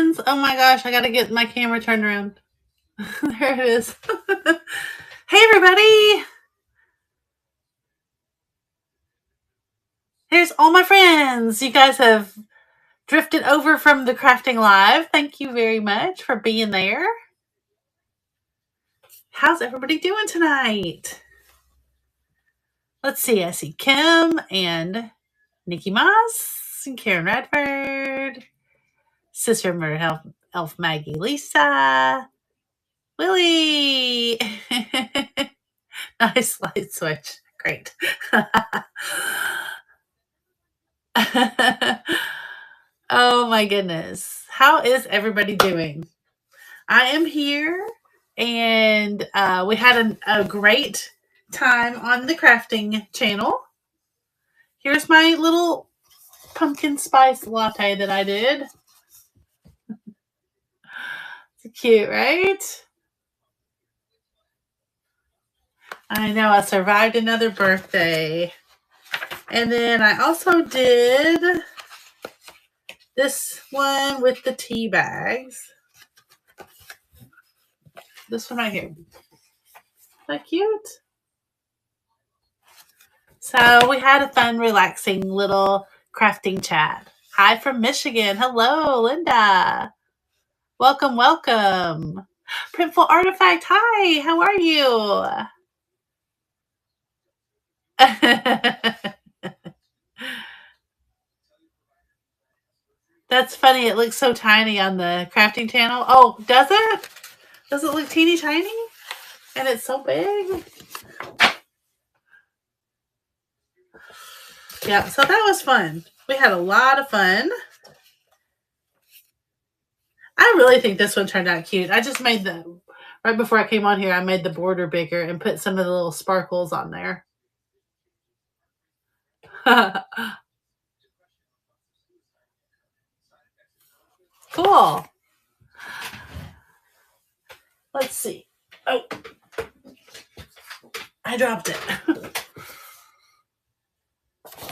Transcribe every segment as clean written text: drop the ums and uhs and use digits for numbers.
friends. Oh my gosh, I gotta get my camera turned around. There it is. Hey everybody! Here's all my friends. You guys have drifted over from the Crafting Live. Thank you very much for being there. How's everybody doing tonight? Let's see. I see Kim and Nikki Moss and Karen Radford, Sister Murder Elf Maggie Lisa, Willie. Nice light switch. Great. Oh my goodness. How is everybody doing? I am here and we had a great time on the crafting channel. Here's my little pumpkin spice latte that I did. It's cute, right? I know, I survived another birthday. And then I also did this one with the tea bags. This one right here. Isn't that cute? So we had a fun, relaxing little crafting chat. Hi from Michigan. Hello, Linda. Welcome, welcome. Printful Artifact. Hi, how are you? That's funny. It looks so tiny on the crafting channel. Oh, does it? Does it look teeny tiny? And it's so big? Yeah, so that was fun. We had a lot of fun. I really think this one turned out cute. I just made right before I came on here, I made the border bigger and put some of the little sparkles on there. Cool. Let's see. Oh, I dropped it.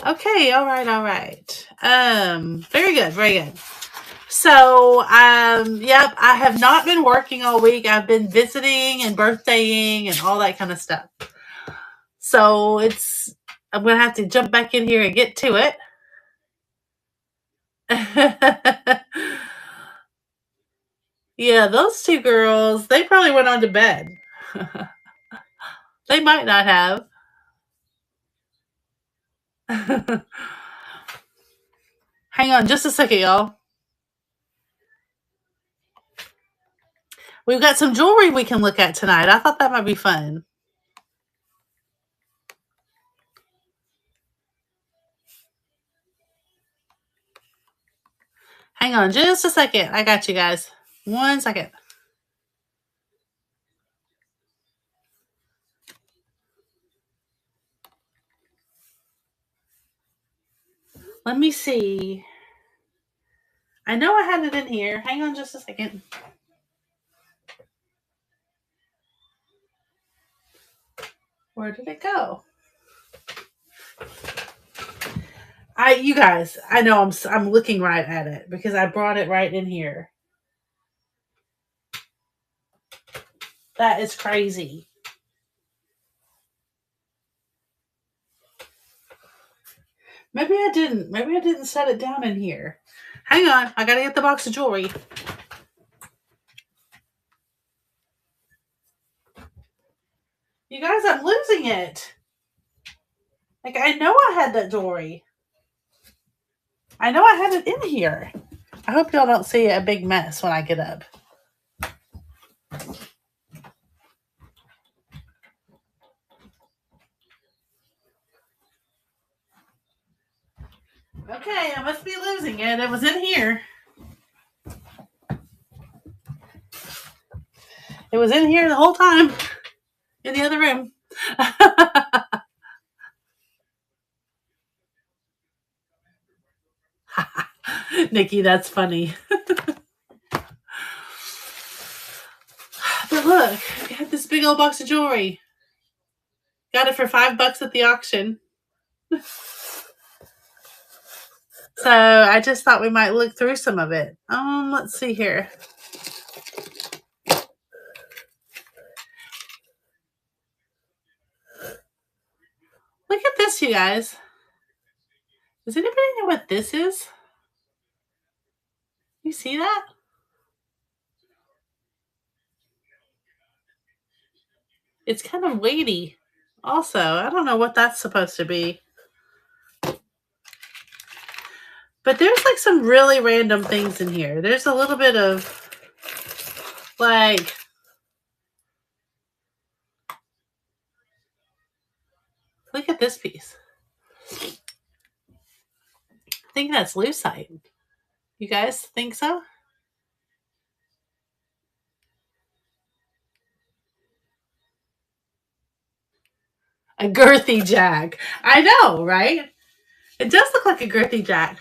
Okay, all right. Very good, very good. So, yep, I have not been working all week. I've been visiting and birthdaying and all that kind of stuff. So I'm going to have to jump back in here and get to it. Yeah, those two girls, they probably went on to bed. They might not have. Hang on just a second, y'all. We've got some jewelry we can look at tonight. I thought that might be fun. Hang on just a second. I got you guys. 1 second. Let me see. I know I had it in here. Hang on just a second. Where did it go? You guys, I know I'm looking right at it because I brought it right in here. That is crazy. Maybe I didn't. Maybe I didn't set it down in here. Hang on. I gotta get the box of jewelry. You guys, I'm losing it. Like, I know I had that jewelry. I know I had it in here. I hope y'all don't see a big mess when I get up. Okay, I must be losing it. It was in here. It was in here the whole time. In the other room. Nikki, that's funny. But look, I got this big old box of jewelry. Got it for $5 at the auction. So I just thought we might look through some of it. Let's see here. Look at this, you guys. Does anybody know what this is? You see that? It's kind of weighty. Also, I don't know what that's supposed to be. But there's like some really random things in here. There's a little bit of like, look at this piece. I think that's lucite. You guys think so? A girthy jack. I know, right? It does look like a girthy jack.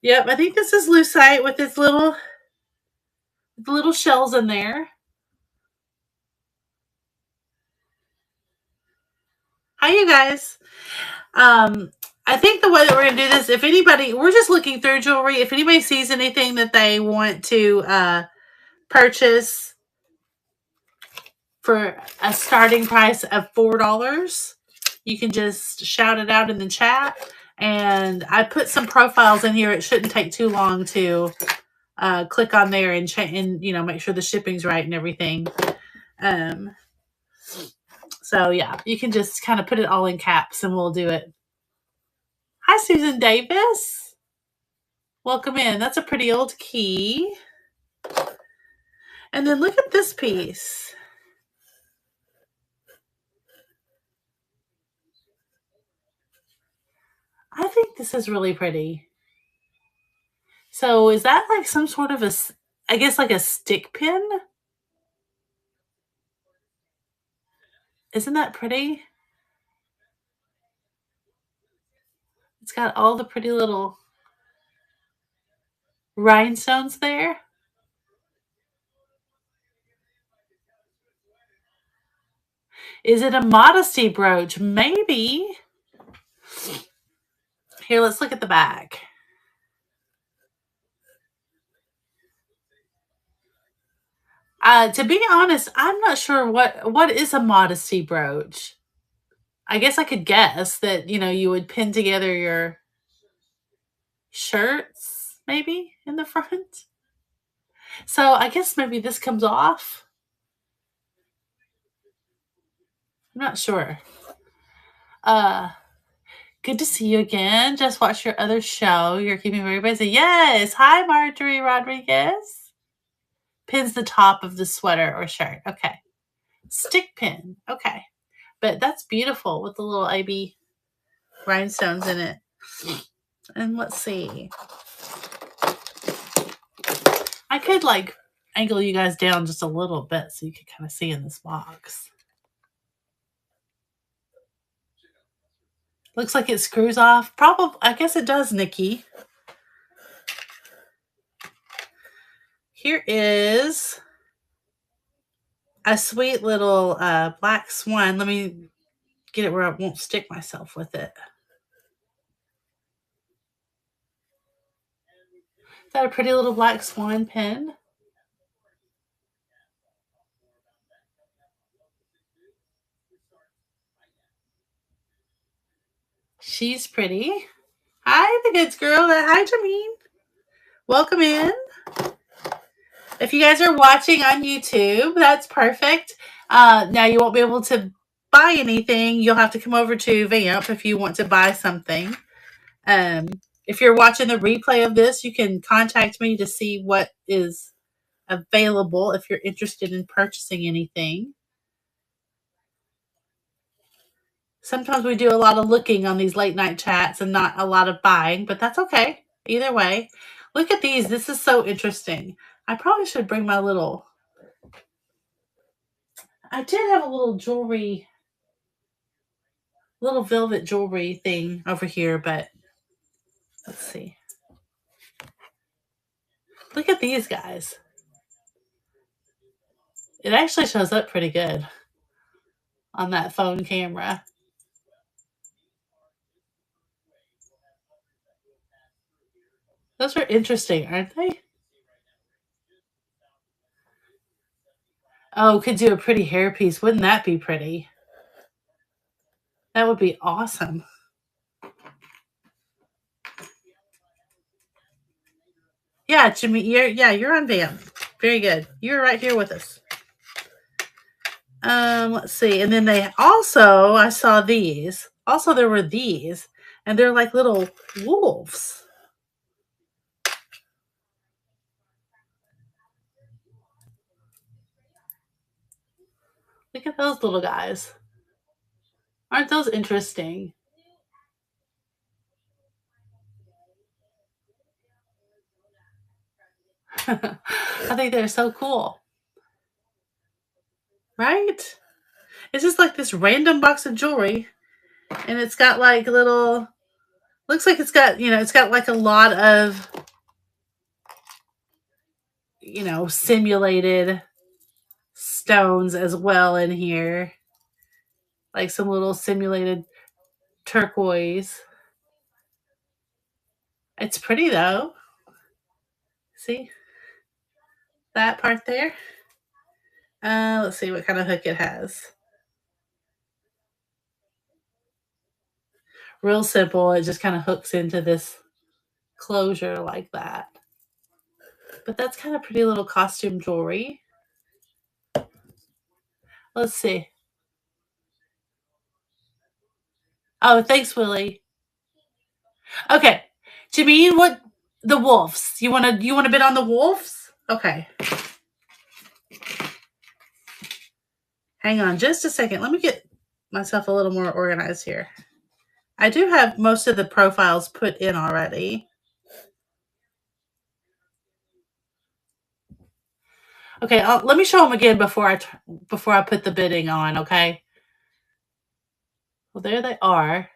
Yep, I think this is lucite with its little shells in there. Hi, you guys. I think the way that we're going to do this, if anybody, we're just looking through jewelry. If anybody sees anything that they want to purchase for a starting price of $4, you can just shout it out in the chat. And I put some profiles in here. It shouldn't take too long to click on there and make sure the shipping's right and everything. So yeah, you can just kind of put it all in caps and we'll do it. Hi, Susan Davis. Welcome in. That's a pretty old key. And then look at this piece. I think this is really pretty. So is that like some sort of I guess like a stick pin? Isn't that pretty? It's got all the pretty little rhinestones there. Is it a modesty brooch? Maybe. Here, let's look at the back. To be honest, I'm not sure what is a modesty brooch. I guess I could guess that, you would pin together your shirts maybe in the front. So I guess maybe this comes off. I'm not sure. Good to see you again. Just watched your other show. You're keeping very busy. Yes. Hi, Marjorie Rodriguez. Pins the top of the sweater or shirt. Okay. Stick pin. Okay. But that's beautiful with the little AB rhinestones in it. And let's see. I could angle you guys down just a little bit so you could kind of see in this box. Looks like it screws off. Probably, I guess it does, Nikki. Here is a sweet little black swan. Let me get it where I won't stick myself with it. Is that a pretty little black swan pin? She's pretty. Hi, the goods girl. Hi, Jameen. Welcome in. If you guys are watching on YouTube, that's perfect. Now you won't be able to buy anything. You'll have to come over to Vamp if you want to buy something. If you're watching the replay of this, you can contact me to see what is available if you're interested in purchasing anything. Sometimes we do a lot of looking on these late night chats and not a lot of buying, but that's okay. Either way, look at these. This is so interesting. I probably should bring my I did have a little velvet jewelry thing over here, but let's see. Look at these guys. It actually shows up pretty good on that phone camera. Those are interesting, aren't they? Oh, could do a pretty hairpiece. Wouldn't that be pretty? That would be awesome. Yeah, Jimmy, you're on Vamp. Very good. You're right here with us. Let's see. And then they also, I saw these. Also, there were these, and they're like little wolves. Look at those little guys. Aren't those interesting? I think they're so cool. Right? It's just like this random box of jewelry, and it's got like little, looks like it's got, it's got like a lot of, simulated stones as well in here. Like some little simulated turquoise. It's pretty though. See that part there? Let's see what kind of hook it has. Real simple. It just kind of hooks into this closure like that. But that's kind of pretty little costume jewelry. Let's see. Oh, thanks, Willie. Okay, Jameen, what the wolves? You wanna bid on the wolves? Okay. Hang on just a second. Let me get myself a little more organized here. I do have most of the profiles put in already. Okay, let me show them again before I put the bidding on. Okay. Well, there they are.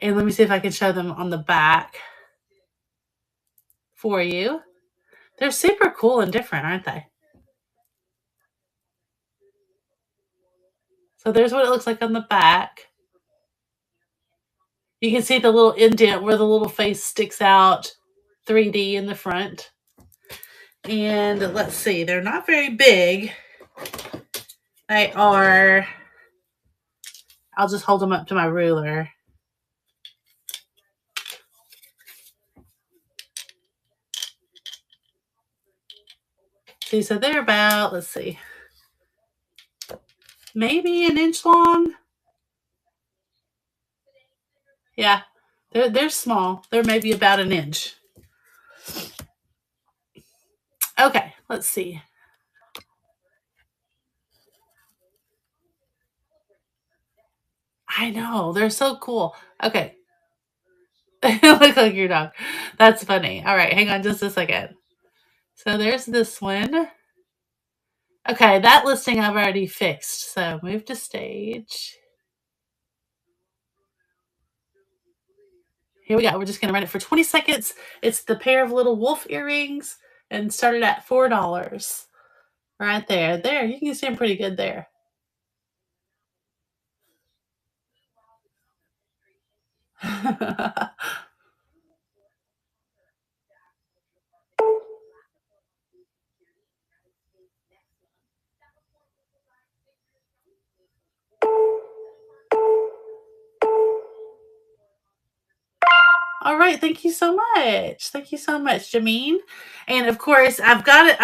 And let me see if I can show them on the back for you. They're super cool and different, aren't they? So there's what it looks like on the back. You can see the little indent where the little face sticks out 3D in the front. And let's see, they're not very big. They are, I'll just hold them up to my ruler. See, so they're about, let's see, maybe an inch long. Yeah, they're small. They're maybe about an inch. Okay, let's see. I know, they're so cool. Okay. They look like your dog. That's funny. All right, hang on just a second. So there's this one. Okay, that listing I've already fixed. So move to stage. Here we go. We're just going to run it for 20 seconds. It's the pair of little wolf earrings and started at $4. Right there. There, you can see them pretty good there. All right, thank you so much. Thank you so much, Jameen. And of course, I've got it.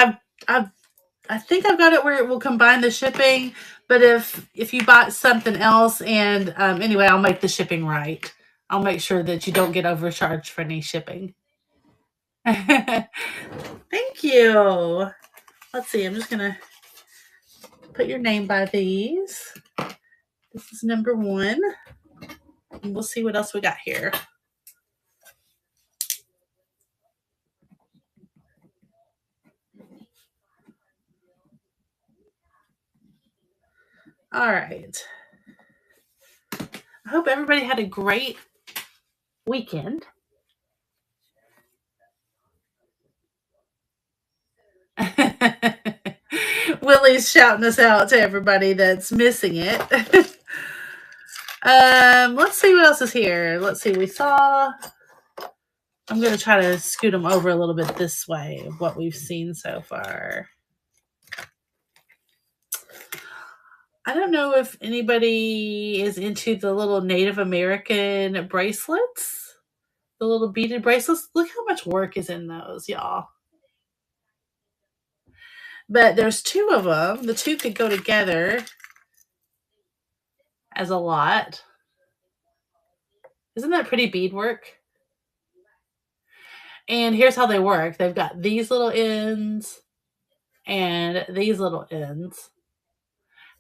I think I've got it where it will combine the shipping. But if you bought something else, and anyway, I'll make the shipping right. I'll make sure that you don't get overcharged for any shipping. Thank you. Let's see. I'm just gonna put your name by these. This is number 1. And we'll see what else we got here. All right. I hope everybody had a great weekend. Willie's shouting us out to everybody that's missing it. Let's see what else is here. Let's see. I'm going to try to scoot them over a little bit this way of what we've seen so far. I don't know if anybody is into the little Native American bracelets, the little beaded bracelets. Look how much work is in those, y'all. But there's two of them. The two could go together as a lot. Isn't that pretty beadwork? And here's how they work. They've got these little ends and these little ends.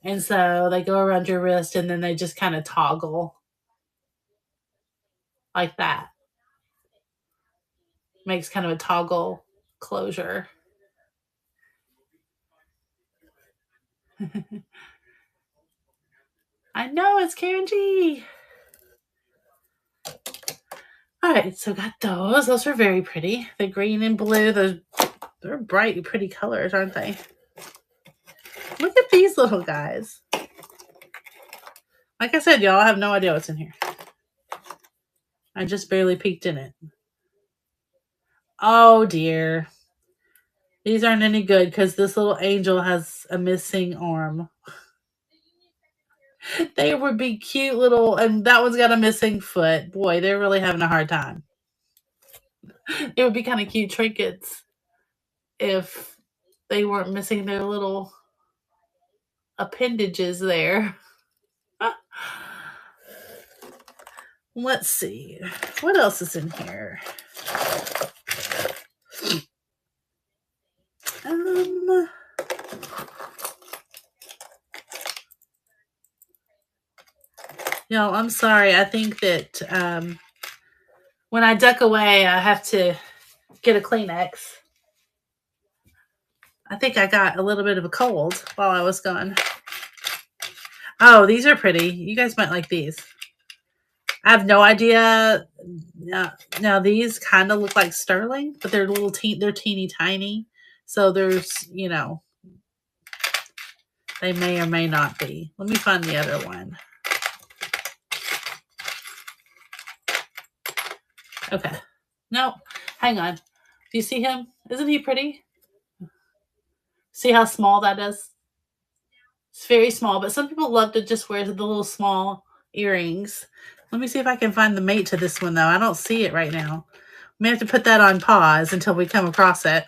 And so they go around your wrist and then they just kind of toggle like that. Makes kind of a toggle closure. I know, it's Karen G. All right, so got those. Those are very pretty. The green and blue, they're bright, pretty colors, aren't they? Look at these little guys. Like I said, y'all, I have no idea what's in here. I just barely peeked in it. Oh, dear. These aren't any good because this little angel has a missing arm. They would be cute little, and that one's got a missing foot. Boy, they're really having a hard time. It would be kind of cute trinkets if they weren't missing their little appendages there. Let's see. What else is in here? No, I'm sorry. I think that when I duck away, I have to get a Kleenex. I think I got a little bit of a cold while I was gone. Oh, these are pretty. You guys might like these. I have no idea. Now these kind of look like sterling, but they're they're teeny tiny. So there's, they may or may not be. Let me find the other one. Okay. No, hang on. Do you see him? Isn't he pretty? See how small that is? It's very small, but some people love to just wear the little small earrings. Let me see if I can find the mate to this one, though. I don't see it right now. We have to put that on pause until we come across it.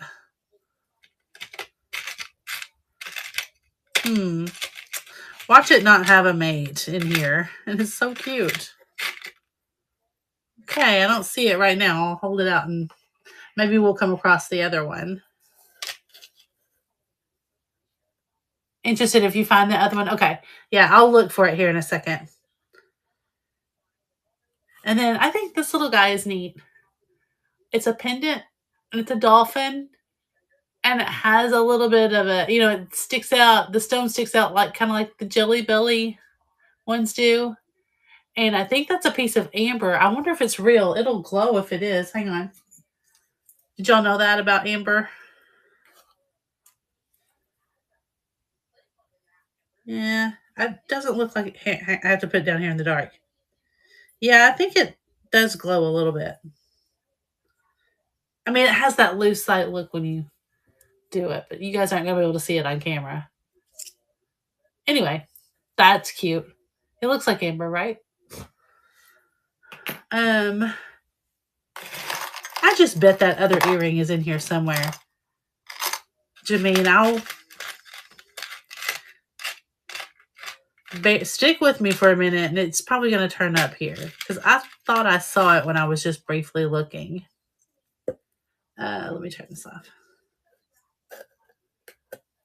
Watch it not have a mate in here. And it's so cute. Okay, I don't see it right now. I'll hold it out and maybe we'll come across the other one. Interested if you find the other one? Okay. Yeah, I'll look for it here in a second. And then I think this little guy is neat. It's a pendant and it's a dolphin. And it has a little bit of a, it sticks out. The stone sticks out like kind of like the Jelly Belly ones do. And I think that's a piece of amber. I wonder if it's real. It'll glow if it is. Hang on. Did y'all know that about amber? Yeah, it doesn't look like it. I have to put it down here in the dark. Yeah, I think it does glow a little bit. I mean, it has that loose sight look when you do it, but you guys aren't going to be able to see it on camera. Anyway, that's cute. It looks like amber, right? I just bet that other earring is in here somewhere. Jermaine, stick with me for a minute, and it's probably going to turn up here because I thought I saw it when I was just briefly looking. Let me turn this off.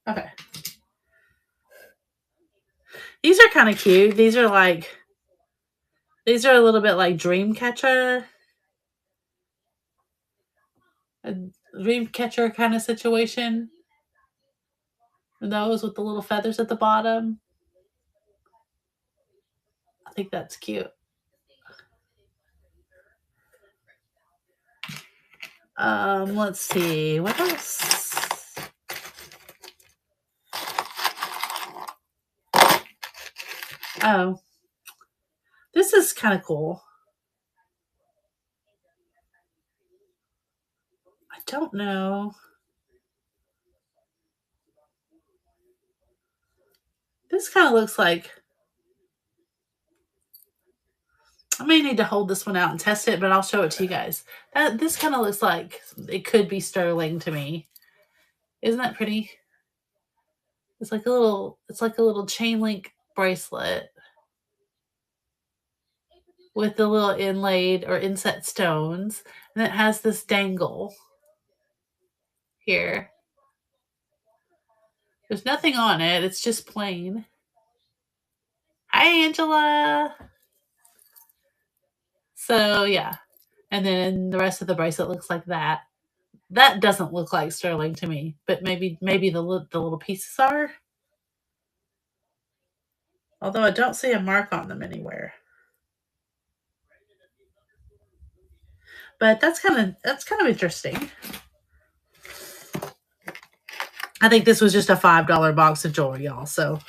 Okay. These are kind of cute. These are a little bit like Dreamcatcher. A Dreamcatcher kind of situation. Those with the little feathers at the bottom. I think that's cute. Let's see. What else? Oh. kind of cool. I don't know. This kind of looks like, I may need to hold this one out and test it, but I'll show it to you guys. This kind of looks like it could be sterling to me. Isn't that pretty? It's like a little chain link bracelet with the little inlaid or inset stones, and it has this dangle here. There's nothing on it. It's just plain. Hi, Angela. So yeah, and then the rest of the bracelet looks like that. That doesn't look like sterling to me, but maybe the little pieces are. Although I don't see a mark on them anywhere. But that's kind of interesting. I think this was just a $5 box of jewelry, y'all. So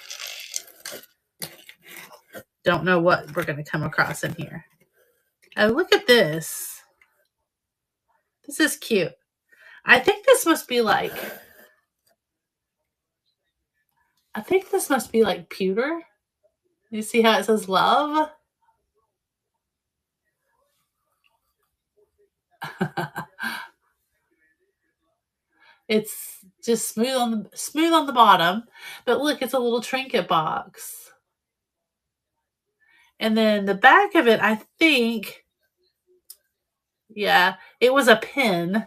don't know what we're going to come across in here. Oh, look at this. This is cute. I think this must be like pewter. You see how it says love? It's just smooth on the bottom, but look, it's a little trinket box. And then the back of it, I think, yeah, it was a pin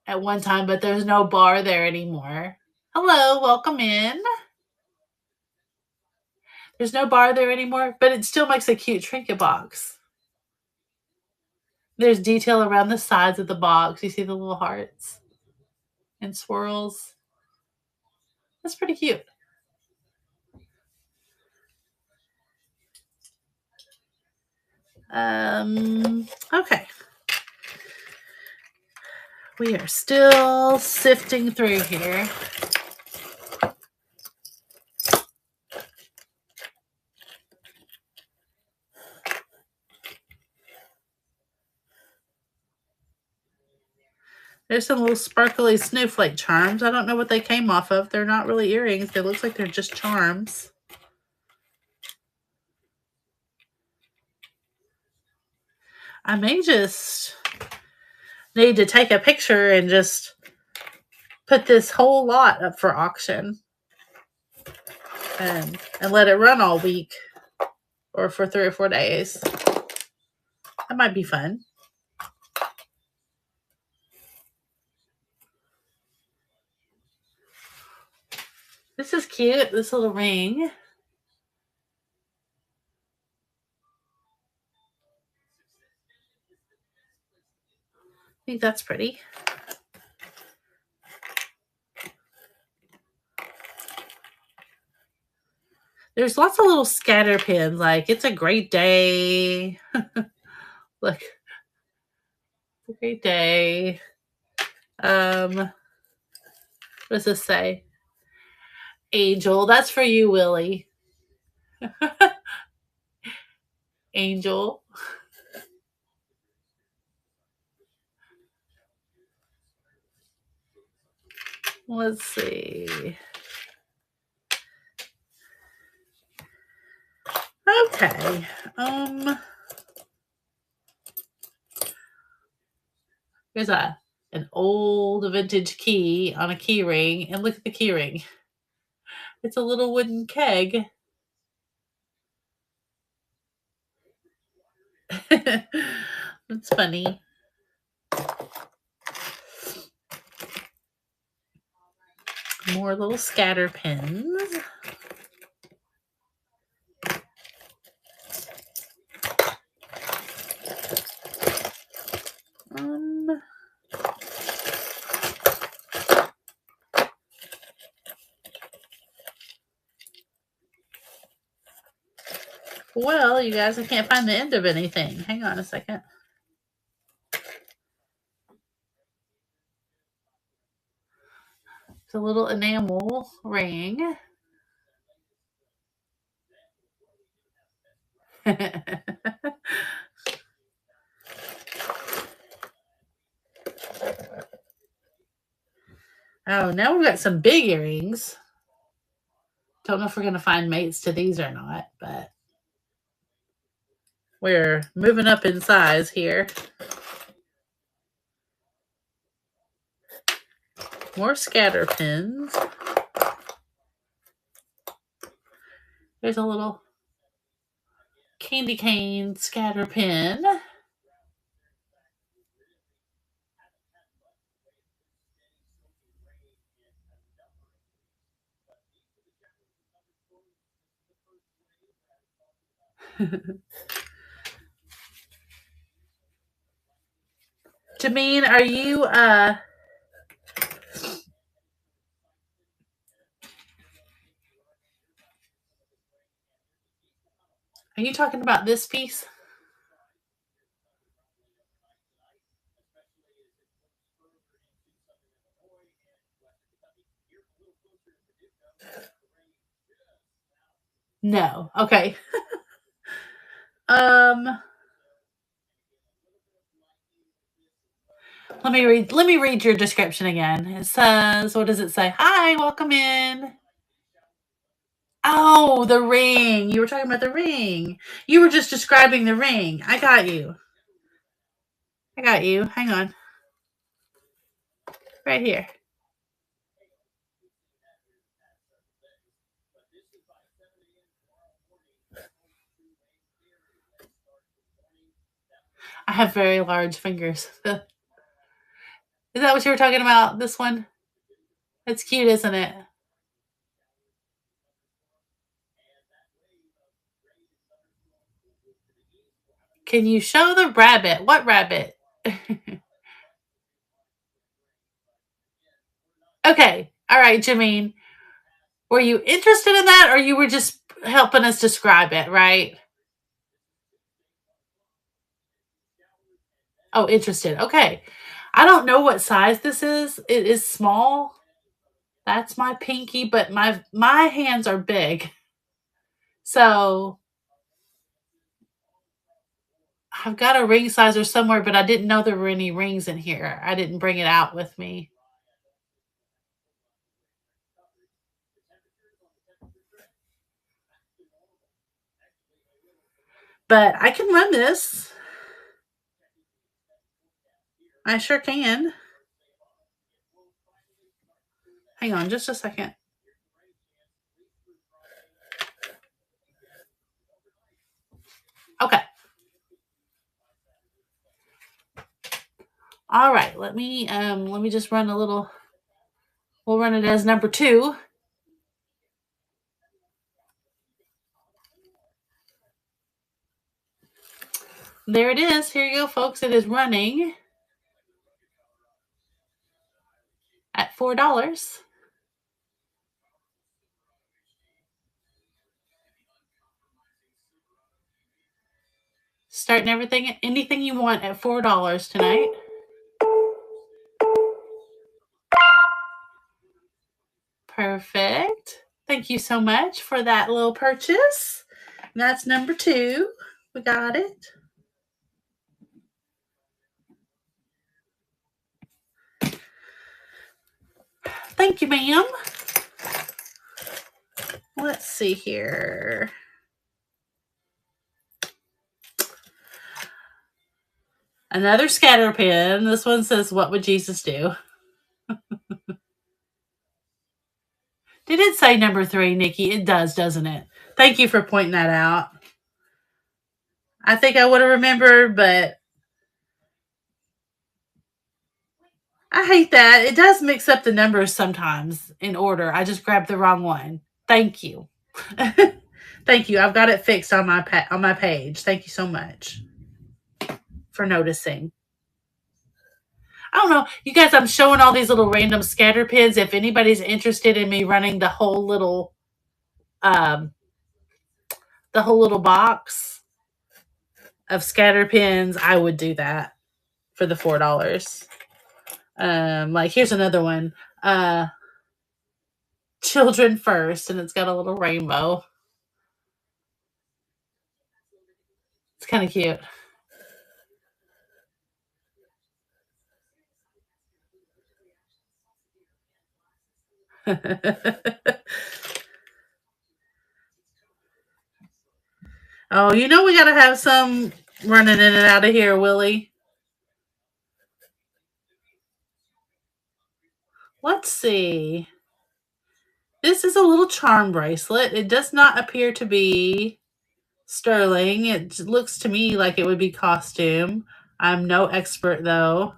at one time, but there's no bar there anymore. Hello, welcome in. There's no bar there anymore, but it still makes a cute trinket box. There's detail around the sides of the box. You see the little hearts and swirls. That's pretty cute. Okay. We are still sifting through here. There's some little sparkly snowflake charms. I don't know what they came off of. They're not really earrings. They look like they're just charms. I may just need to take a picture and just put this whole lot up for auction and let it run all week or for 3 or 4 days. That might be fun. This is cute, this little ring. I think that's pretty. There's lots of little scatter pins, like it's a great day. Look, it's a great day. What does this say? Angel. That's for you, Willie. Angel. Let's see. Okay. Here's an old vintage key on a key ring, and look at the key ring. It's a little wooden keg. That's funny. More little scatter pins. Well, you guys, I can't find the end of anything. Hang on a second. It's a little enamel ring. Oh, now we've got some big earrings. Don't know if we're going to find mates to these or not, but we're moving up in size here. More scatter pins. There's a little candy cane scatter pin. Jameen, are you talking about this piece? No. Okay. Let me read your description again. It says, what does it say? Hi, welcome in. Oh, the ring. You were talking about the ring. You were just describing the ring. I got you. Hang on. Right here. I have very large fingers. Is that what you were talking about? This one? It's cute, isn't it? Can you show the rabbit? What rabbit? Okay. All right, Jameen. Were you interested in that or you were just helping us describe it, right? Oh, interested. Okay. I don't know what size this is. It is small. That's my pinky, but my hands are big. So I've got a ring sizer somewhere, but I didn't know there were any rings in here. I didn't bring it out with me. But I can run this. I sure can. Hang on just a second. Okay. All right. Let me just run a little. We'll run it as number 2. There it is. Here you go, folks. It is running at $4. Starting anything you want at $4 tonight. Perfect. Thank you so much for that little purchase. That's number 2. We got it. Thank you, ma'am. Let's see here. Another scatter pin. This one says, what would Jesus do? Did it say number 3, Nikki? It does, doesn't it? Thank you for pointing that out. I think I would have remembered, but I hate that. It does mix up the numbers sometimes in order. I just grabbed the wrong one. Thank you. Thank you. I've got it fixed on my page. Thank you so much for noticing. I don't know. You guys, I'm showing all these little random scatter pins. If anybody's interested in me running the whole little box of scatter pins, I would do that for the $4. Like here's another one. Children first, and it's got a little rainbow. It's kind of cute. Oh, you know we gotta have some running in and out of here, Willie. Let's see. This is a little charm bracelet. It does not appear to be sterling. It looks to me like it would be costume. I'm no expert though.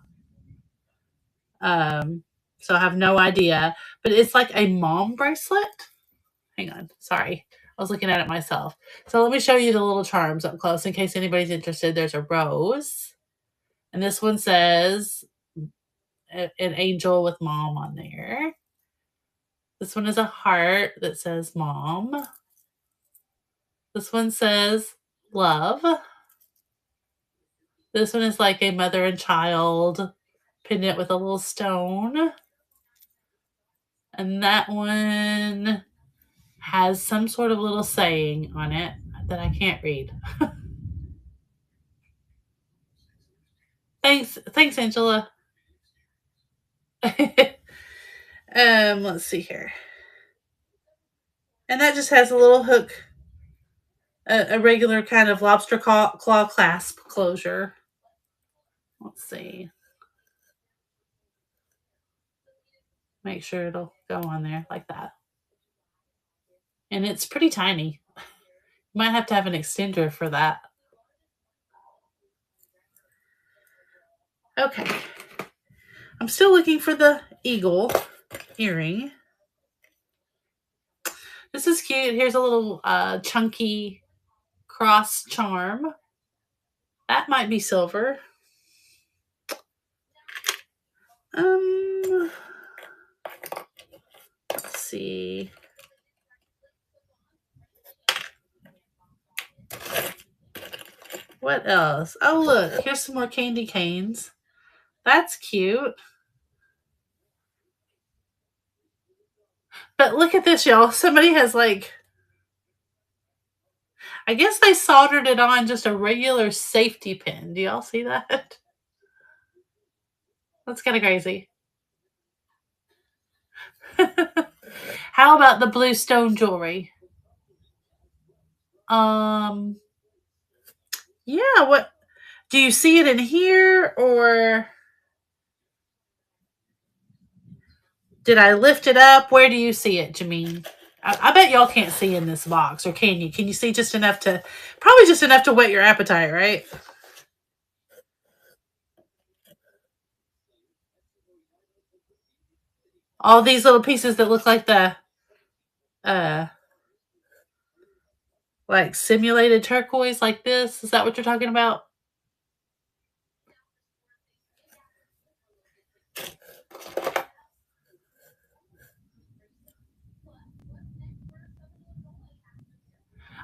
Um, so I have no idea. But it's like a mom bracelet. Hang on. Sorry. I was looking at it myself. So let me show you the little charms up close in case anybody's interested. There's a rose. And this one says an angel with mom on there. This one is a heart that says mom. This one says love. This one is like a mother and child pendant with a little stone. And that one has some sort of little saying on it that I can't read. Thanks, Angela. Let's see here. And that just has a little hook, a regular kind of lobster claw clasp closure. Let's see. Make sure it'll go on there like that. And it's pretty tiny. You might have to have an extender for that. Okay. I'm still looking for the eagle earring. This is cute. Here's a little chunky cross charm. That might be silver. Let's see. What else? Oh, look. Here's some more candy canes. That's cute. But look at this, y'all. Somebody has I guess they soldered it on just a regular safety pin. Do y'all see that? That's kind of crazy. How about the blue stone jewelry? Yeah, what do you see it in here or did I lift it up? Where do you see it, Jameen? I bet y'all can't see in this box, or can you? Can you see just enough to, probably just enough to whet your appetite, right? All these little pieces that look like the, uh, like simulated turquoise like this. Is that what you're talking about?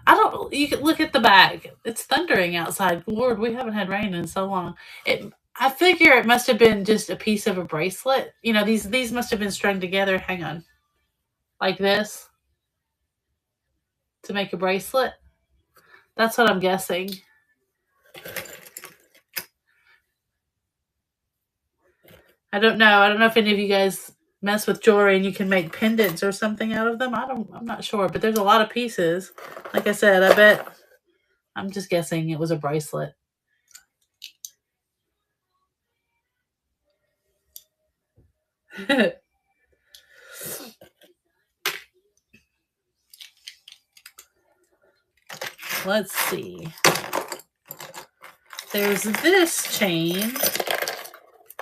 I don't. You can look at the bag. It's thundering outside. Lord, we haven't had rain in so long. It. I figure it must have been just a piece of a bracelet. You know, these must have been strung together. Hang on, like this to make a bracelet. That's what I'm guessing. I don't know. I don't know if any of you guys mess with jewelry and you can make pendants or something out of them. I'm not sure, but there's a lot of pieces. Like I said, I bet. I'm just guessing it was a bracelet. Let's see. There's this chain.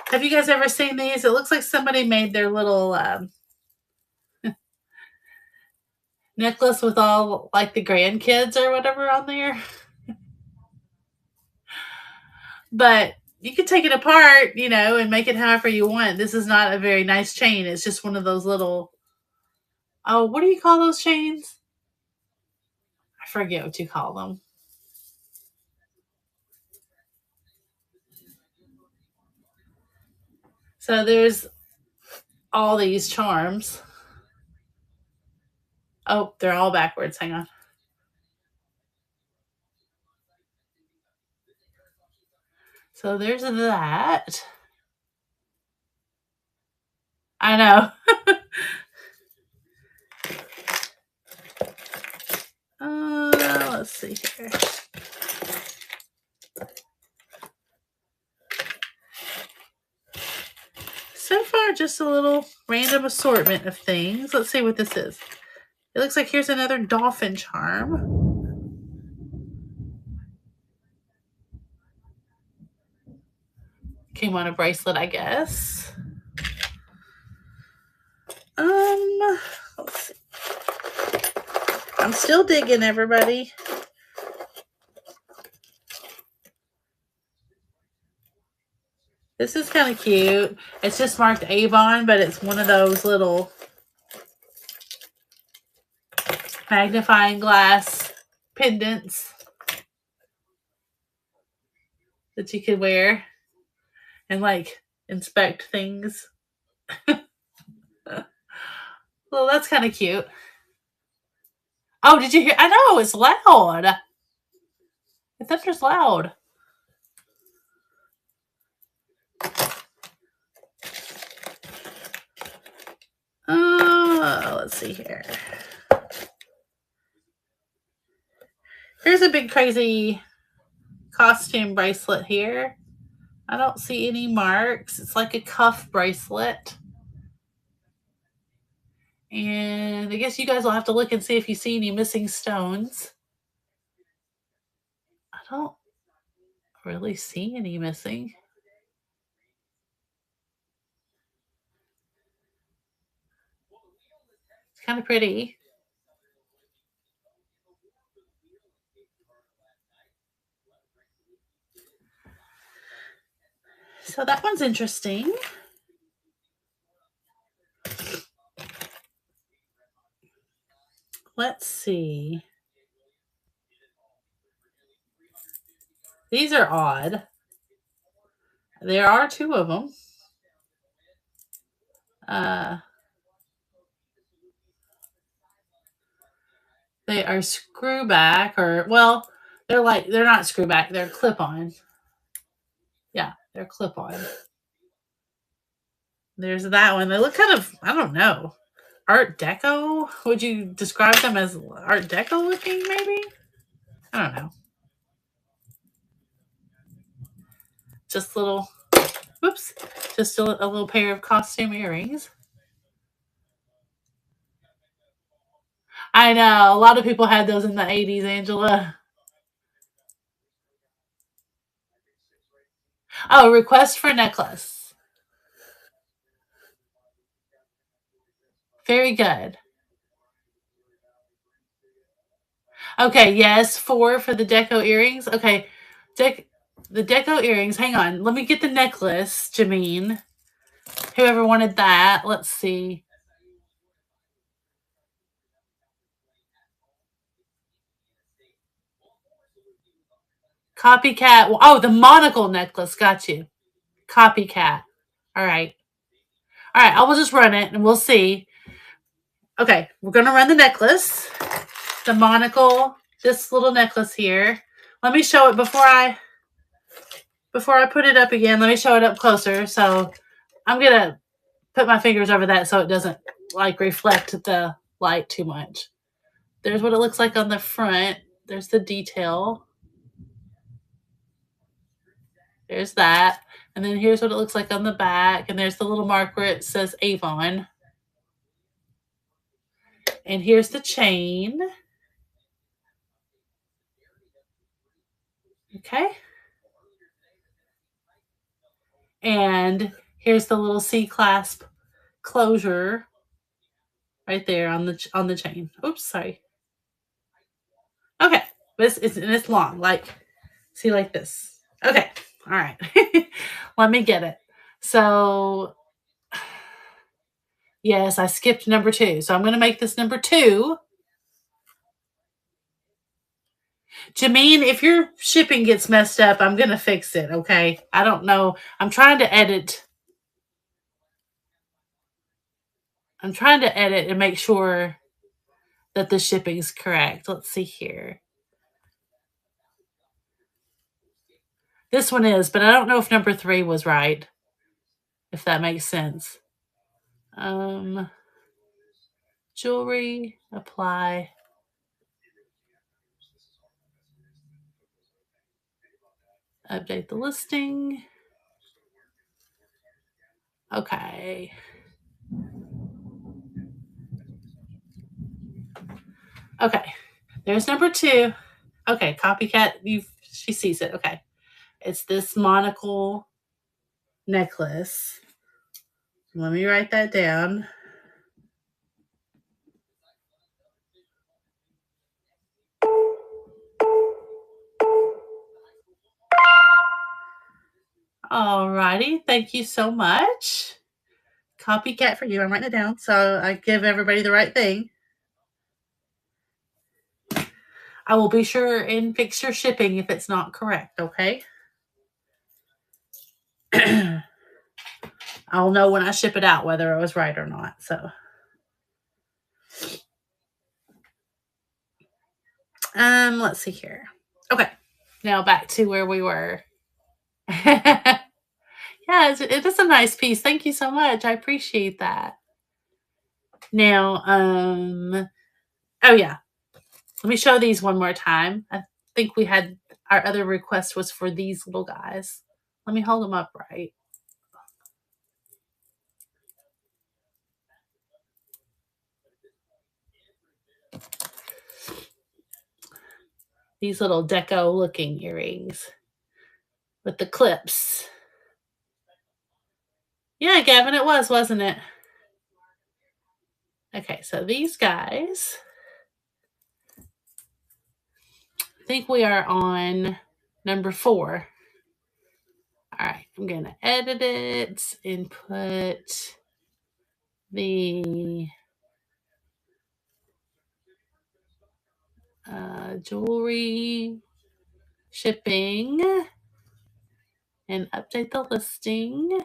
Have you guys ever seen these? It looks like somebody made their little necklace with all like the grandkids or whatever on there. But you can take it apart, you know, and make it however you want. This is not a very nice chain. It's just one of those little, oh, what do you call those chains? I forget what you call them. So there's all these charms. Oh, they're all backwards. Hang on. So there's that. I know. Let's see here. So far, just a little random assortment of things. Let's see what this is. It looks like here's another dolphin charm. Came on a bracelet, I guess. Let's see. I'm still digging, everybody. This is kind of cute. It's just marked Avon, but it's one of those little magnifying glass pendants that you could wear and like inspect things. Well, that's kind of cute. Oh, did you hear? I know, it's loud. The thunder's loud. Let's see here. Here's a big crazy costume bracelet here. I don't see any marks. It's like a cuff bracelet. And I guess you guys will have to look and see if you see any missing stones. I don't really see any missing. It's kind of pretty. So that one's interesting. Let's see. These are odd. There are two of them. They are screw back, or well, they're not screw back, they're clip on. Yeah, they're clip on. There's that one. They look kind of, I don't know, Art Deco. Would you describe them as Art Deco looking, maybe? I don't know. Just little, whoops, just a little pair of costume earrings. I know, a lot of people had those in the 80s, Angela. Oh, request for necklace. Very good. Okay, yes, 4 for the deco earrings. Okay, the deco earrings. Hang on, let me get the necklace, Jameen. Whoever wanted that, let's see. Copycat. Oh, the monocle necklace. Got you. Copycat. All right. All right, I will just run it and we'll see. Okay, we're going to run the necklace. The monocle, this little necklace here. Let me show it before I put it up again. Let me show it up closer. So I'm going to put my fingers over that so it doesn't like reflect the light too much. There's what it looks like on the front. There's the detail. There's that. And then here's what it looks like on the back. And there's the little mark where it says Avon. And here's the chain. Okay. And here's the little C-clasp closure right there on the chain. Oops, sorry. Okay. It's long. Like, see, like this. Okay. All right. Let me get it. So, yes, I skipped number 2. So I'm going to make this number 2. Jameen, if your shipping gets messed up, I'm going to fix it, okay? I don't know. I'm trying to edit and make sure that the shipping's correct. Let's see here. This one is, but I don't know if number 3 was right. If that makes sense. Jewelry, apply. Update the listing. Okay. Okay. There's number 2. Okay, copycat. She sees it. Okay. It's this monocle necklace. Let me write that down. Alrighty. Thank you so much. Copycat for you. I'm writing it down so I give everybody the right thing. I will be sure and fix your shipping if it's not correct, okay? I'll know when I ship it out whether it was right or not. So, let's see here. Okay, now back to where we were. Yeah, it is a nice piece. Thank you so much. I appreciate that. Now, oh yeah, let me show these one more time. I think we had our other request was for these little guys. Let me hold them up right. These little deco looking earrings with the clips. Yeah, Gavin, it was, wasn't it? Okay, so these guys, I think we are on number 4. All right, I'm going to edit it and put the jewelry shipping and update the listing.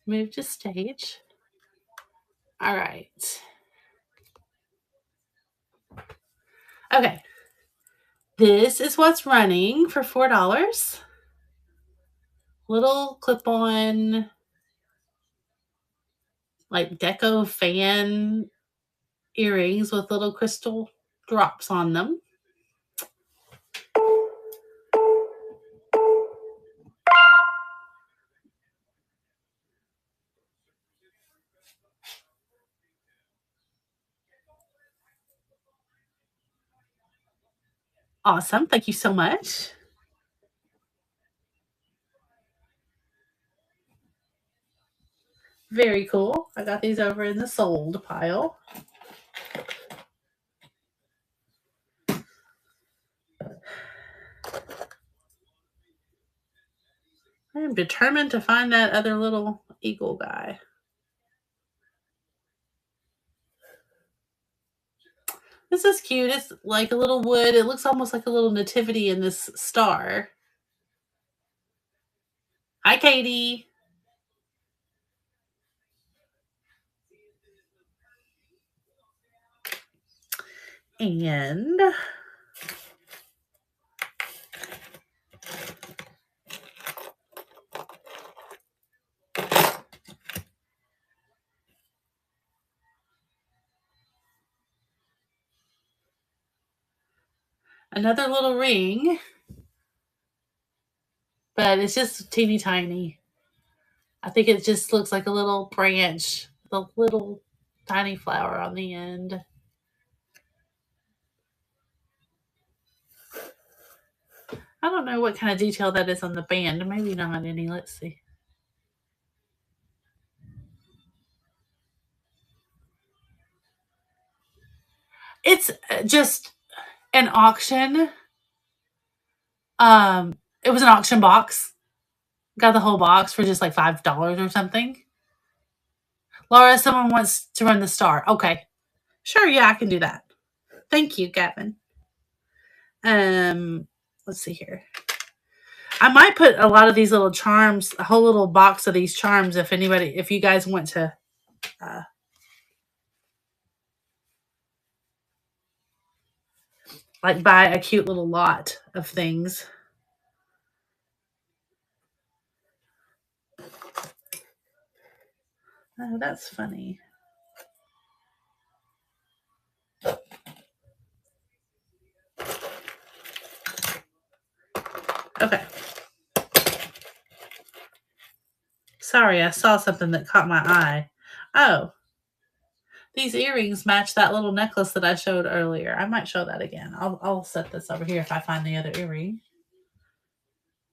Move to stage. All right. Okay. This is what's running for $4. Little clip-on, like deco fan earrings with little crystal drops on them. Awesome. Thank you so much. Very cool. I got these over in the sold pile. I am determined to find that other little eagle guy. This is cute. It's like a little wood. It looks almost like a little nativity in this star. Hi, Katie. And another little ring, but it's just teeny tiny. I think it just looks like a little branch, the little tiny flower on the end. I don't know what kind of detail that is on the band. Maybe not any. Let's see. It's just an auction. It was an auction box. Got the whole box for just like $5 or something. Laura, someone wants to run the star. Okay. Sure, yeah, I can do that. Thank you, Gavin. Let's see here. I might put a lot of these little charms, a whole little box of these charms if you guys want to like buy a cute little lot of things. Oh, that's funny. Okay. Sorry, I saw something that caught my eye. Oh, these earrings match that little necklace that I showed earlier. I might show that again. I'll set this over here if I find the other earring.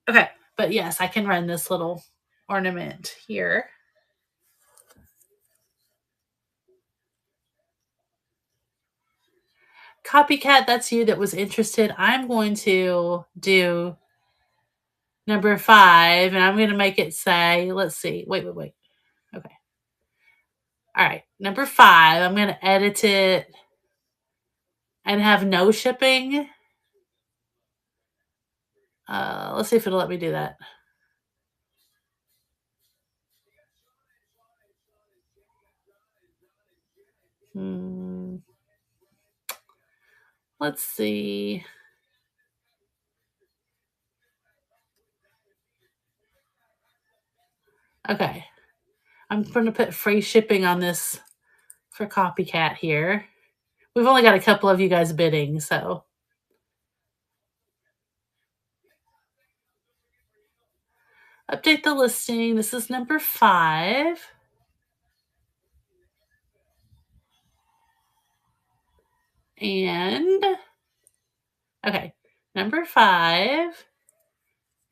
Okay, but yes, I can run this little ornament here. Copycat, that's you that was interested. I'm going to do number 5, and I'm going to make it say, let's see. Wait. Okay. All right. Number 5, I'm going to edit it and have no shipping. Let's see if it'll let me do that. Let's see. Okay. I'm going to put free shipping on this for Copycat here. We've only got a couple of you guys bidding, so. Update the listing. This is number 5. And, okay, number 5.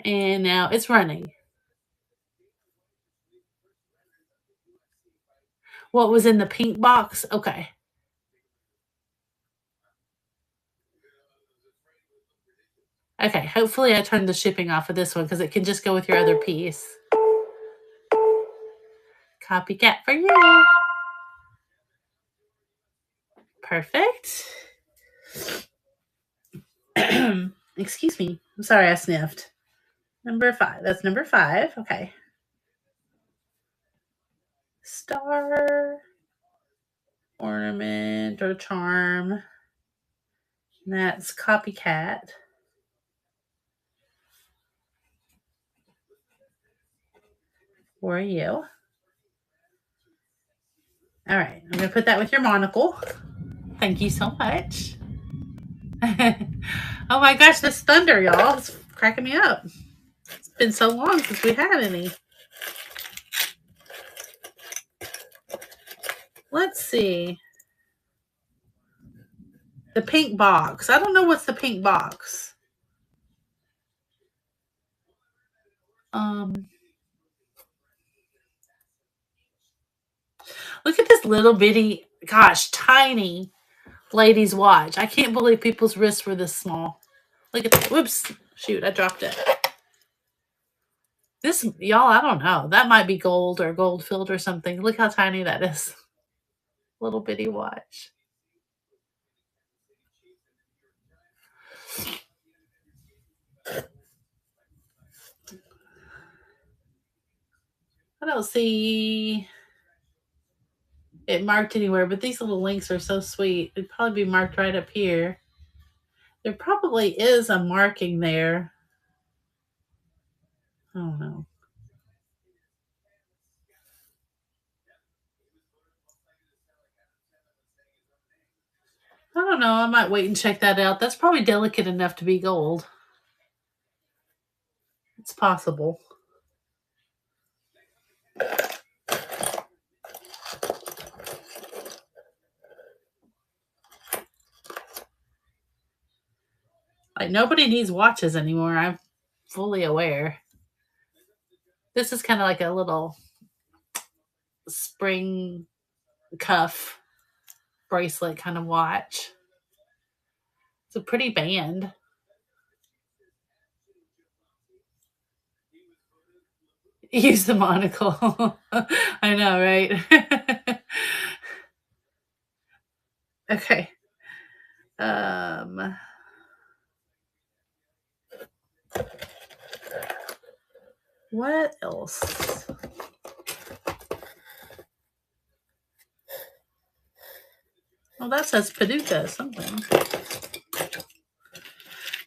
And now it's running. What was in the pink box? Okay. Okay, hopefully I turned the shipping off of this one because it can just go with your other piece. Copycat for you. Perfect. Excuse me. I'm sorry I sniffed. Number 5. That's number 5. Okay. Star, ornament, or charm. And that's Copycat. For you. All right. I'm going to put that with your monocle. Thank you so much. Oh my gosh, this thunder, y'all. It's cracking me up. It's been so long since we had any. Let's see. The pink box. I don't know what's the pink box. Look at this little bitty, gosh, tiny lady's watch. I can't believe people's wrists were this small. Look at that. Whoops. Shoot, I dropped it. This, y'all, I don't know. That might be gold or gold filled or something. Look how tiny that is. Little bitty watch. I don't see it marked anywhere, but these little links are so sweet. It'd probably be marked right up here. There probably is a marking there. I don't know. I don't know. I might wait and check that out. That's probably delicate enough to be gold. It's possible. Like, nobody needs watches anymore. I'm fully aware. This is kind of like a little spring cuff bracelet kind of watch. It's a pretty band. Use the monocle. I know, right? Okay. What else? Well, that says Paducah something.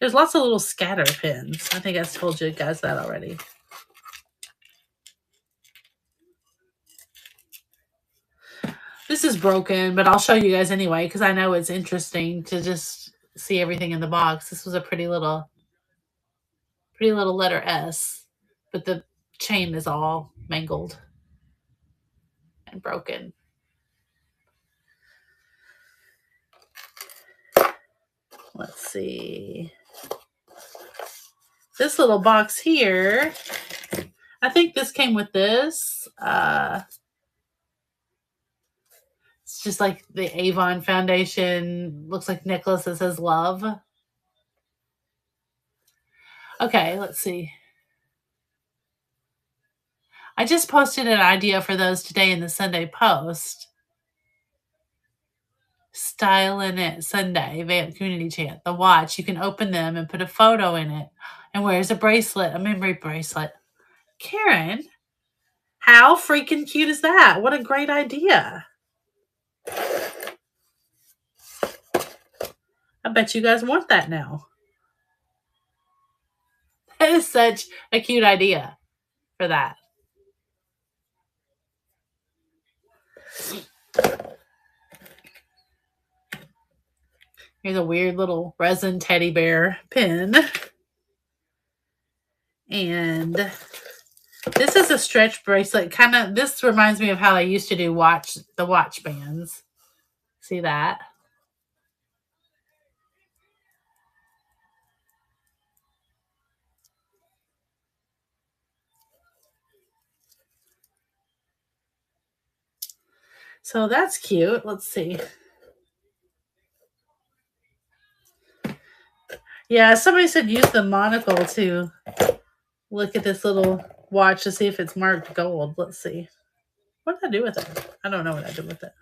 There's lots of little scatter pins. I think I told you guys that already. This is broken, but I'll show you guys anyway because I know it's interesting to just see everything in the box. This was a pretty little letter S, but the chain is all mangled and broken. Let's see. This little box here, I think this came with this. It's just like the Avon foundation. Looks like necklace that says love. Okay, let's see. I just posted an idea for those today in the Sunday Post. Style in It Sunday, Vamp Community Chant. The watch, you can open them and put a photo in it. And wears a bracelet, a memory bracelet. Karen, how freaking cute is that? What a great idea. I bet you guys want that now. That is such a cute idea for that. Here's a weird little resin teddy bear pin. And this is a stretch bracelet. This reminds me of how I used to do the watch bands. See that? So that's cute. Let's see. Yeah, somebody said use the monocle to look at this little watch to see if it's marked gold. Let's see. What did I do with it? I don't know what I did with it.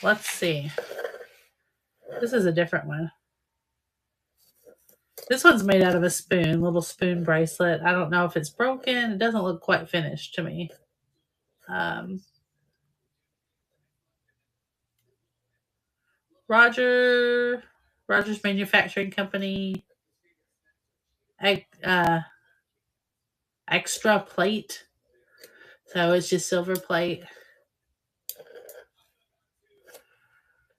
Let's see. This is a different one. This one's made out of a spoon, little spoon bracelet. I don't know if it's broken. It doesn't look quite finished to me. Rogers Manufacturing Company. Extra plate. So it's just silver plate.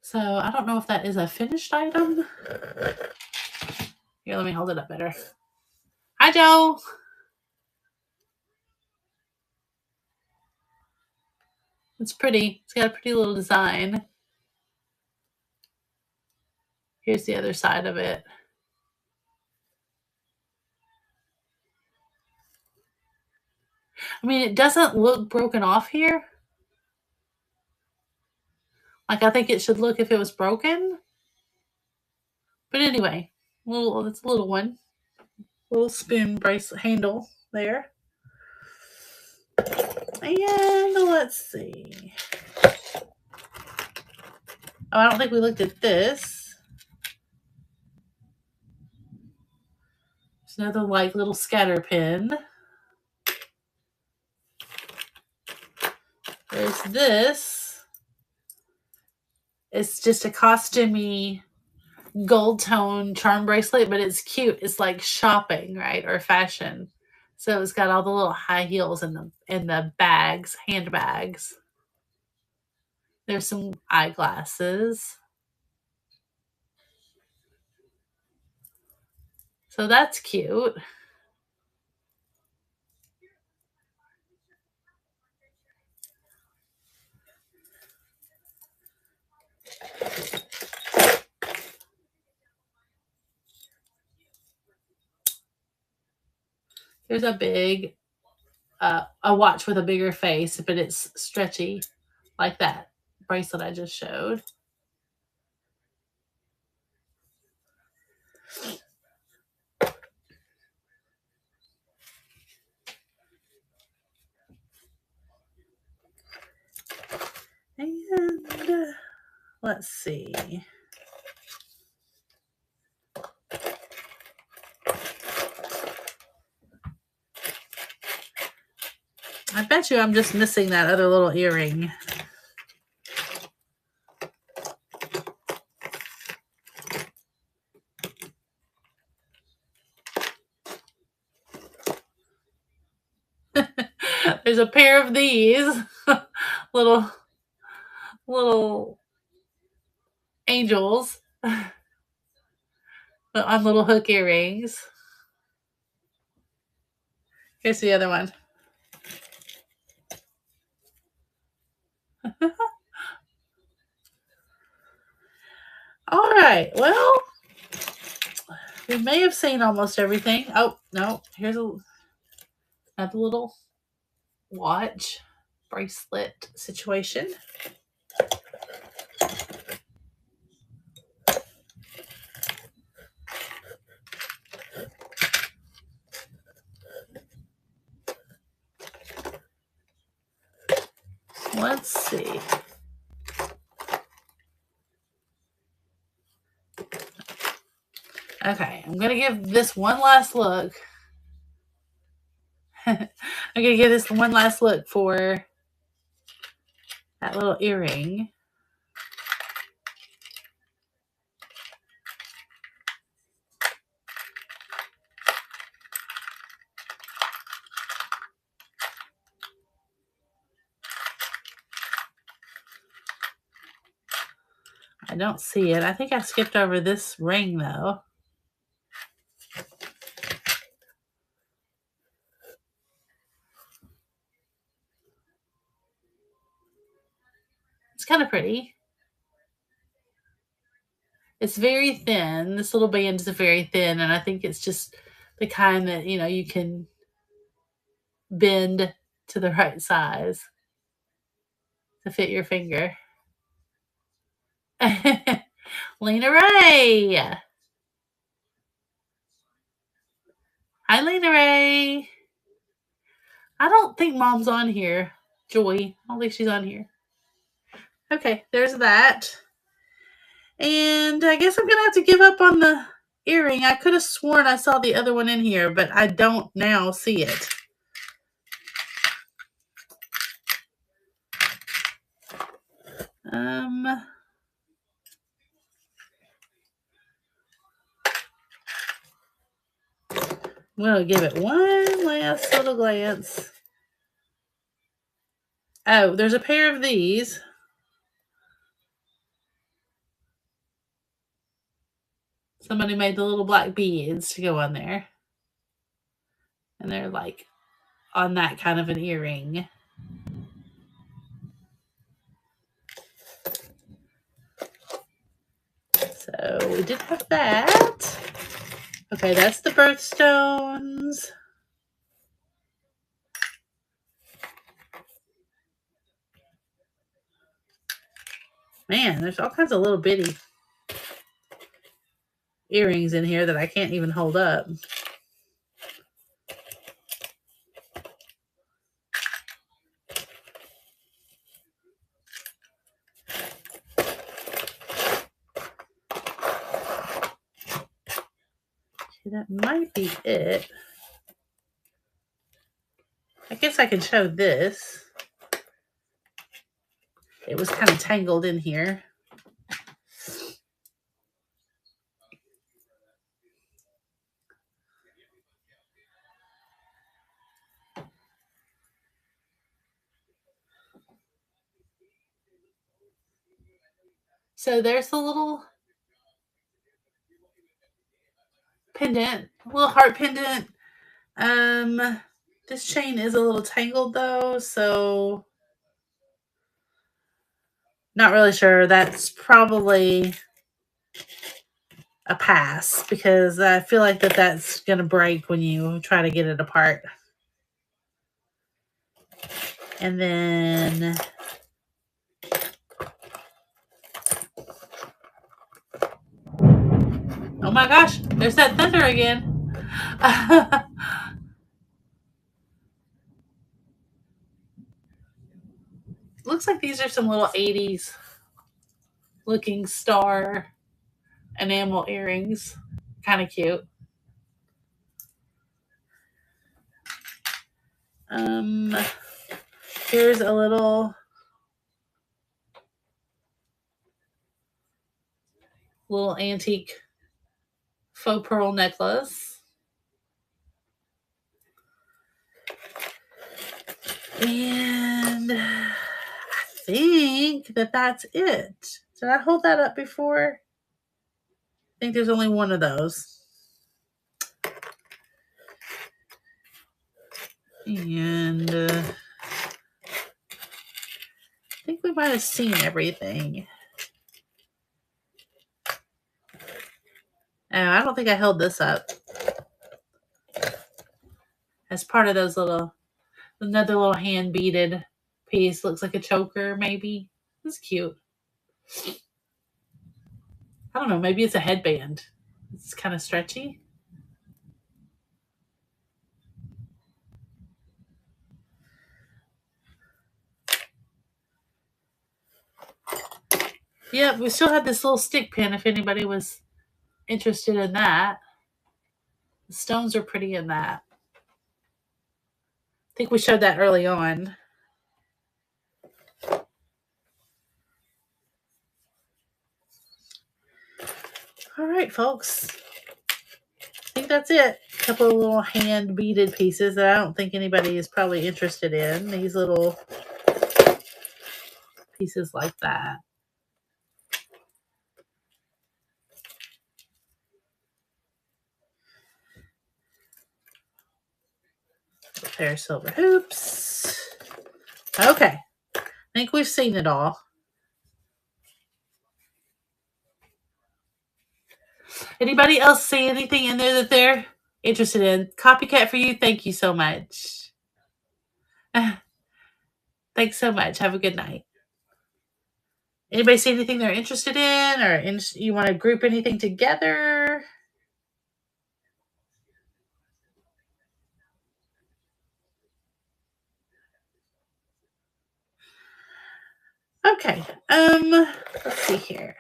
So I don't know if that is a finished item. Here, let me hold it up better. Hi, Joe. It's pretty. It's got a pretty little design. Here's the other side of it. I mean, it doesn't look broken off here. Like I think it should look if it was broken. But anyway, it's a little one. Little spoon bracelet handle there. And let's see. Oh, I don't think we looked at this. There's another like little scatter pin. There's this. It's just a costumey gold tone charm bracelet, but it's cute. It's like shopping, right? Or fashion. So it's got all the little high heels in the bags, handbags. There's some eyeglasses. So that's cute. There's a big, a watch with a bigger face, but it's stretchy like that bracelet I just showed. And let's see. I bet you I'm just missing that other little earring. There's a pair of these little angels on little hook earrings. Here's the other one. All right. Well, we may have seen almost everything. Oh, no. Here's another little watch bracelet situation. Let's see. Okay, I'm going to give this one last look. I'm going to give this one last look for that little earring. I don't see it. I think I skipped over this ring, though. It's kind of pretty. It's very thin. This little band is very thin, and I think it's just the kind that, you can bend to the right size to fit your finger. Lena Ray. Hi, Lena Ray. I don't think Mom's on here. Joy. I don't think she's on here. Okay, there's that. And I guess I'm going to have to give up on the earring. I could have sworn I saw the other one in here, but I don't now see it. I'm going to give it one last little glance. Oh, there's a pair of these. Somebody made the little black beads to go on there. And they're like on that kind of an earring. So we did have that. Okay, that's the birthstones. Man, there's all kinds of little bitty earrings in here that I can't even hold up. That might be it. I guess I can show this. It was kind of tangled in here. So there's the little pendant, a little heart pendant. This chain is a little tangled though, so not really sure. That's probably a pass because I feel like that's going to break when you try to get it apart. And then oh my gosh, there's that thunder again. Looks like these are some little 80s looking star enamel earrings. Kind of cute. Here's a little antique faux pearl necklace. And I think that's it. Did I hold that up before? I think there's only one of those. And I think we might have seen everything. Oh, I don't think I held this up. As part of those another little hand beaded piece. Looks like a choker, maybe. It's cute. I don't know. Maybe it's a headband. It's kind of stretchy. Yeah, we still have this little stick pin if anybody was interested in that. The stones are pretty in that. I think we showed that early on. All right, folks. I think that's it. A couple of little hand beaded pieces that I don't think anybody is probably interested in. These little pieces like that. A pair of silver hoops. Okay. I think we've seen it all. Anybody else see anything in there that they're interested in? Copycat for you. Thank you so much. Thanks so much. Have a good night. Anybody see anything they're interested in, or you want to group anything together? Okay. Let's see here.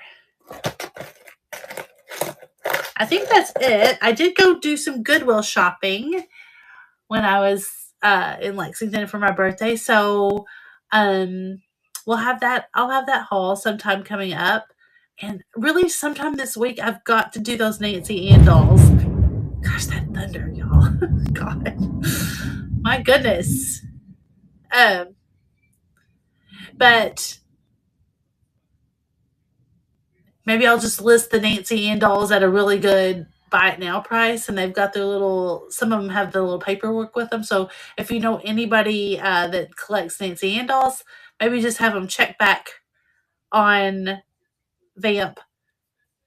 I think that's it. I did go do some Goodwill shopping when I was in Lexington for my birthday. So we'll have that. I'll have that haul sometime coming up. And really sometime this week I've got to do those Nancy Ann dolls. Gosh, that thunder, y'all. God. My goodness. But maybe I'll just list the Nancy Ann dolls at a really good buy it now price, and they've got their little. Some of them have the little paperwork with them. So if you know anybody that collects Nancy Ann dolls, maybe just have them check back on Vamp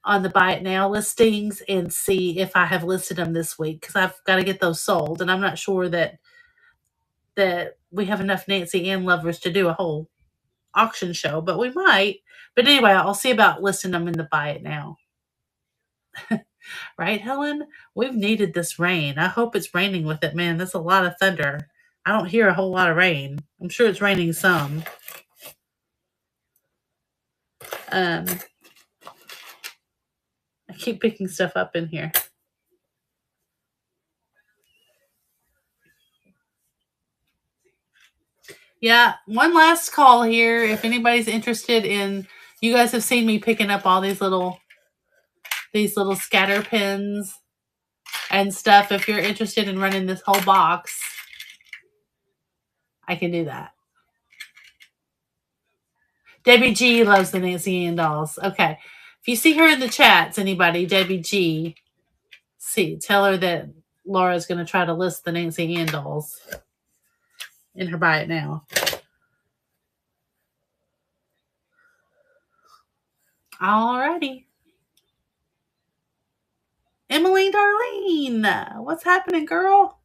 on the buy it now listings and see if I have listed them this week, because I've got to get those sold, and I'm not sure that we have enough Nancy Ann lovers to do a whole auction show, but we might. But anyway, I'll see about listing them in the buy it now. Right, Helen? We've needed this rain. I hope it's raining with it, man. That's a lot of thunder. I don't hear a whole lot of rain. I'm sure it's raining some. I keep picking stuff up in here. Yeah, one last call here. If anybody's interested in, you guys have seen me picking up all these little scatter pins and stuff. If you're interested in running this whole box, I can do that. Debbie G loves the Nancy Ann dolls. Okay. If you see her in the chats, anybody, Debbie G, tell her that Laura's going to try to list the Nancy Ann dolls in her buy it now. Alrighty. Emily Darlene, what's happening, girl?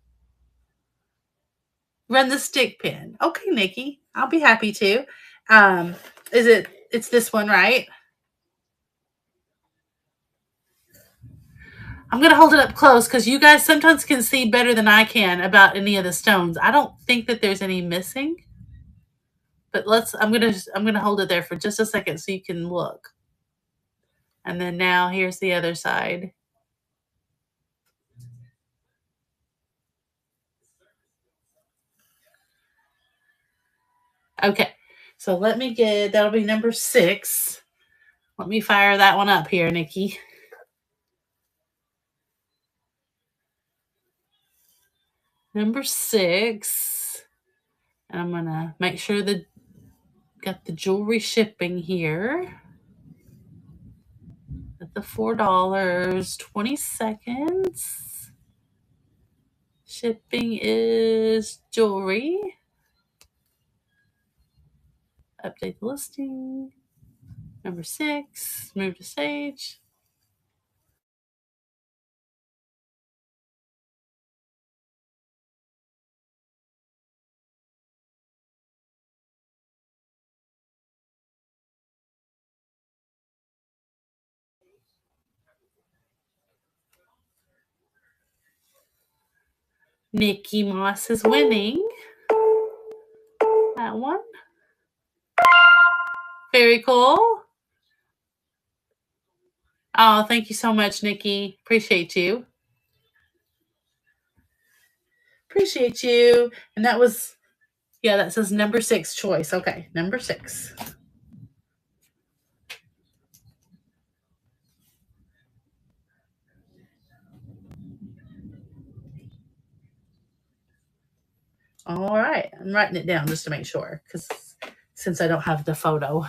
Run the stick pin. Okay, Nikki, I'll be happy to. It's this one, right? I'm going to hold it up close because you guys sometimes can see better than I can about any of the stones. I don't think that there's any missing, but I'm going to hold it there for just a second so you can look. And then now here's the other side. Okay. So that'll be number 6. Let me fire that one up here, Nikki. Number 6 And I'm going to make sure that got the jewelry shipping here at the $4, 20 seconds. Shipping is jewelry. Update the listing. Number 6, move to stage. Nikki Moss is winning that one. Very cool. Oh, thank you so much, Nikki. Appreciate you. Appreciate you. And that was, yeah, that says number 6 choice. Okay, number 6. All right. I'm writing it down just to make sure, because since I don't have the photo.